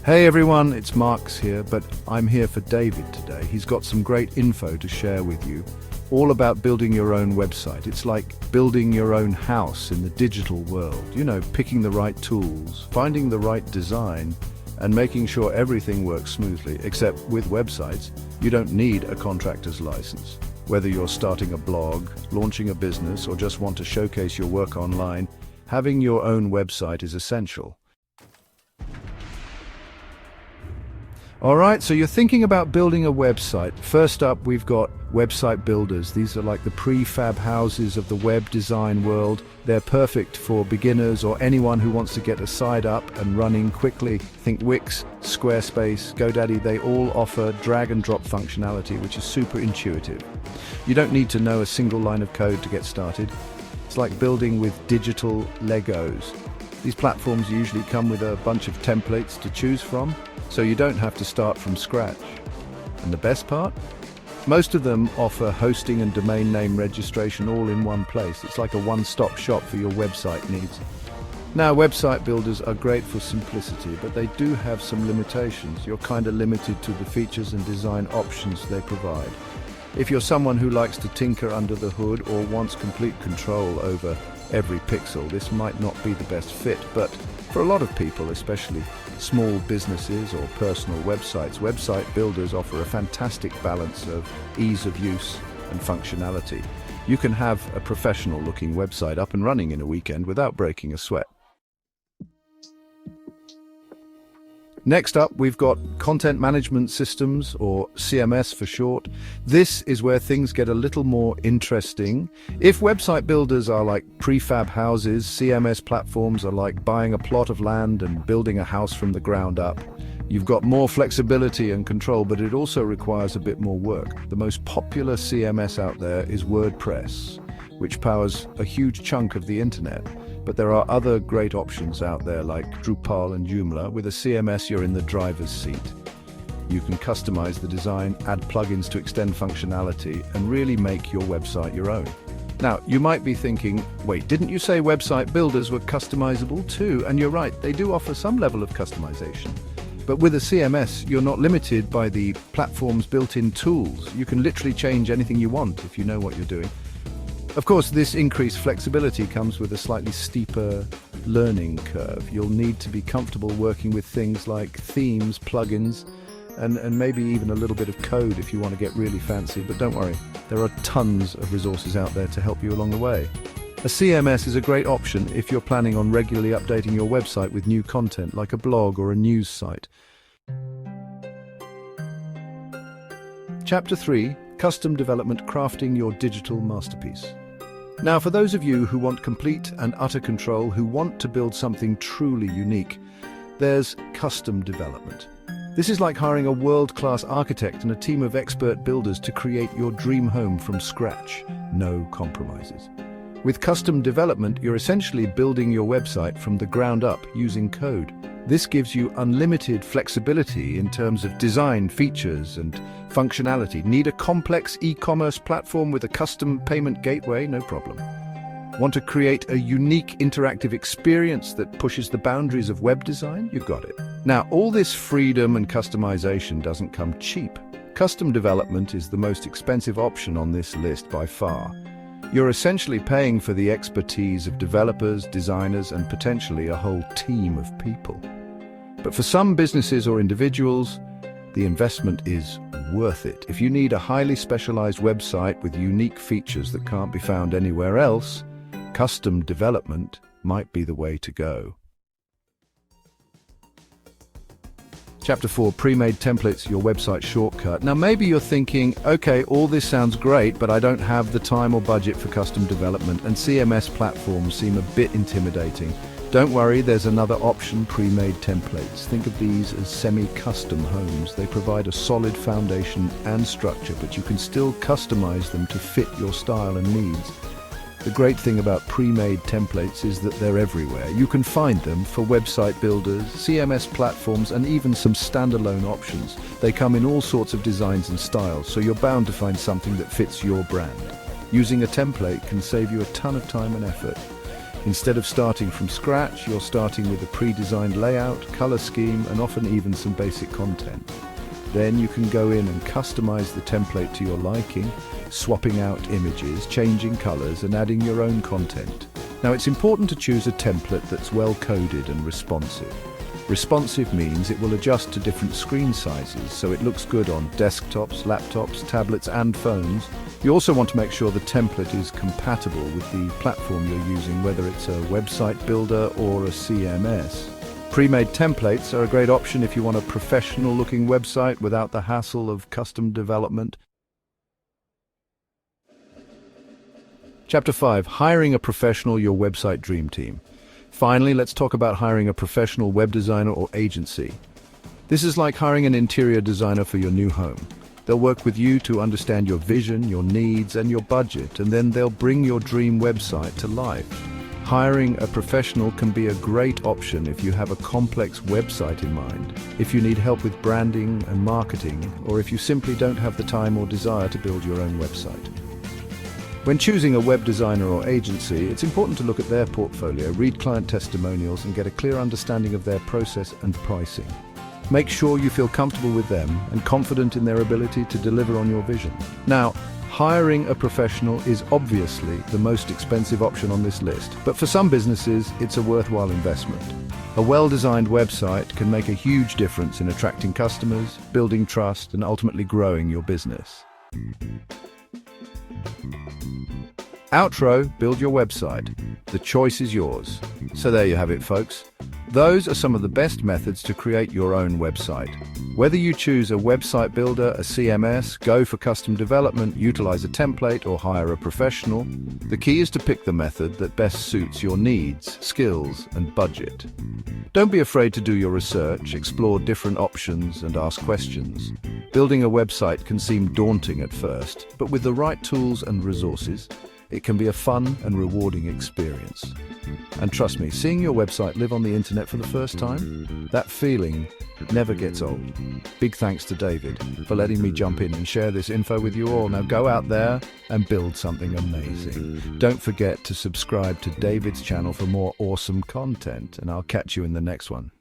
Hey everyone, it's Marks here, but I'm here for David today. He's got some great info to share with you, all about building your own website. It's like building your own house in the digital world. You know, picking the right tools, finding the right design, and making sure everything works smoothly. Except with websites, you don't need a contractor's license. Whether you're starting a blog, launching a business, or just want to showcase your work online, having your own website is essential. Alright, so you're thinking about building a website. First up, we've got website builders. These are like the prefab houses of the web design world. They're perfect for beginners or anyone who wants to get a site up and running quickly. Think Wix, Squarespace, GoDaddy. They all offer drag and drop functionality, which is super intuitive. You don't need to know a single line of code to get started. It's like building with digital Legos. These platforms usually come with a bunch of templates to choose from, so you don't have to start from scratch. And the best part? Most of them offer hosting and domain name registration all in one place. It's like a one-stop shop for your website needs. Now, website builders are great for simplicity, but they do have some limitations. You're kind of limited to the features and design options they provide. If you're someone who likes to tinker under the hood or wants complete control over every pixel, this might not be the best fit, but for a lot of people, especially small businesses or personal websites, website builders offer a fantastic balance of ease of use and functionality. You can have a professional-looking website up and running in a weekend without breaking a sweat. Next up, we've got content management systems, or CMS for short. This is where things get a little more interesting. If website builders are like prefab houses, CMS platforms are like buying a plot of land and building a house from the ground up. You've got more flexibility and control, but it also requires a bit more work. The most popular CMS out there is WordPress, which powers a huge chunk of the internet. But there are other great options out there like Drupal and Joomla. With a CMS, you're in the driver's seat. You can customize the design, add plugins to extend functionality, and really make your website your own. Now, you might be thinking, wait, didn't you say website builders were customizable too? And you're right, they do offer some level of customization. But with a CMS, you're not limited by the platform's built-in tools. You can literally change anything you want if you know what you're doing. Of course, this increased flexibility comes with a slightly steeper learning curve. You'll need to be comfortable working with things like themes, plugins, and maybe even a little bit of code if you want to get really fancy. But don't worry, there are tons of resources out there to help you along the way. A CMS is a great option if you're planning on regularly updating your website with new content, like a blog or a news site. Chapter 3, Custom Development: Crafting Your Digital Masterpiece. Now, for those of you who want complete and utter control, who want to build something truly unique, there's custom development. This is like hiring a world-class architect and a team of expert builders to create your dream home from scratch. No compromises. With custom development, you're essentially building your website from the ground up using code. This gives you unlimited flexibility in terms of design, features, and functionality. Need a complex e-commerce platform with a custom payment gateway? No problem. Want to create a unique interactive experience that pushes the boundaries of web design? You got it. Now, all this freedom and customization doesn't come cheap. Custom development is the most expensive option on this list by far. You're essentially paying for the expertise of developers, designers, and potentially a whole team of people. But for some businesses or individuals, the investment is worth it. If you need a highly specialized website with unique features that can't be found anywhere else, custom development might be the way to go. Chapter 4, Pre-made templates, your website shortcut. Now maybe you're thinking, okay, all this sounds great, but I don't have the time or budget for custom development, and CMS platforms seem a bit intimidating. Don't worry, there's another option: pre-made templates. Think of these as semi-custom homes. They provide a solid foundation and structure, but you can still customize them to fit your style and needs. The great thing about pre-made templates is that they're everywhere. You can find them for website builders, CMS platforms, and even some standalone options. They come in all sorts of designs and styles, so you're bound to find something that fits your brand. Using a template can save you a ton of time and effort. Instead of starting from scratch, you're starting with a pre-designed layout, color scheme, and often even some basic content. Then you can go in and customize the template to your liking, swapping out images, changing colors, and adding your own content. Now, it's important to choose a template that's well coded and responsive. Responsive means it will adjust to different screen sizes, so it looks good on desktops, laptops, tablets, and phones. You also want to make sure the template is compatible with the platform you're using, whether it's a website builder or a CMS. Pre-made templates are a great option if you want a professional-looking website without the hassle of custom development. Chapter 5. Hiring a professional, your website dream team. Finally, let's talk about hiring a professional web designer or agency. This is like hiring an interior designer for your new home. They'll work with you to understand your vision, your needs, and your budget, and then they'll bring your dream website to life. Hiring a professional can be a great option if you have a complex website in mind, if you need help with branding and marketing, or if you simply don't have the time or desire to build your own website. When choosing a web designer or agency, it's important to look at their portfolio, read client testimonials, and get a clear understanding of their process and pricing. Make sure you feel comfortable with them and confident in their ability to deliver on your vision. Now, hiring a professional is obviously the most expensive option on this list, but for some businesses, it's a worthwhile investment. A well-designed website can make a huge difference in attracting customers, building trust, and ultimately growing your business. Outro, build your website. The choice is yours. So there you have it, folks. Those are some of the best methods to create your own website. Whether you choose a website builder, a CMS, go for custom development, utilize a template, or hire a professional, the key is to pick the method that best suits your needs, skills, and budget. Don't be afraid to do your research, explore different options, and ask questions. Building a website can seem daunting at first, but with the right tools and resources, it can be a fun and rewarding experience. And trust me, seeing your website live on the internet for the first time, that feeling never gets old. Big thanks to David for letting me jump in and share this info with you all. Now go out there and build something amazing. Don't forget to subscribe to David's channel for more awesome content, and I'll catch you in the next one.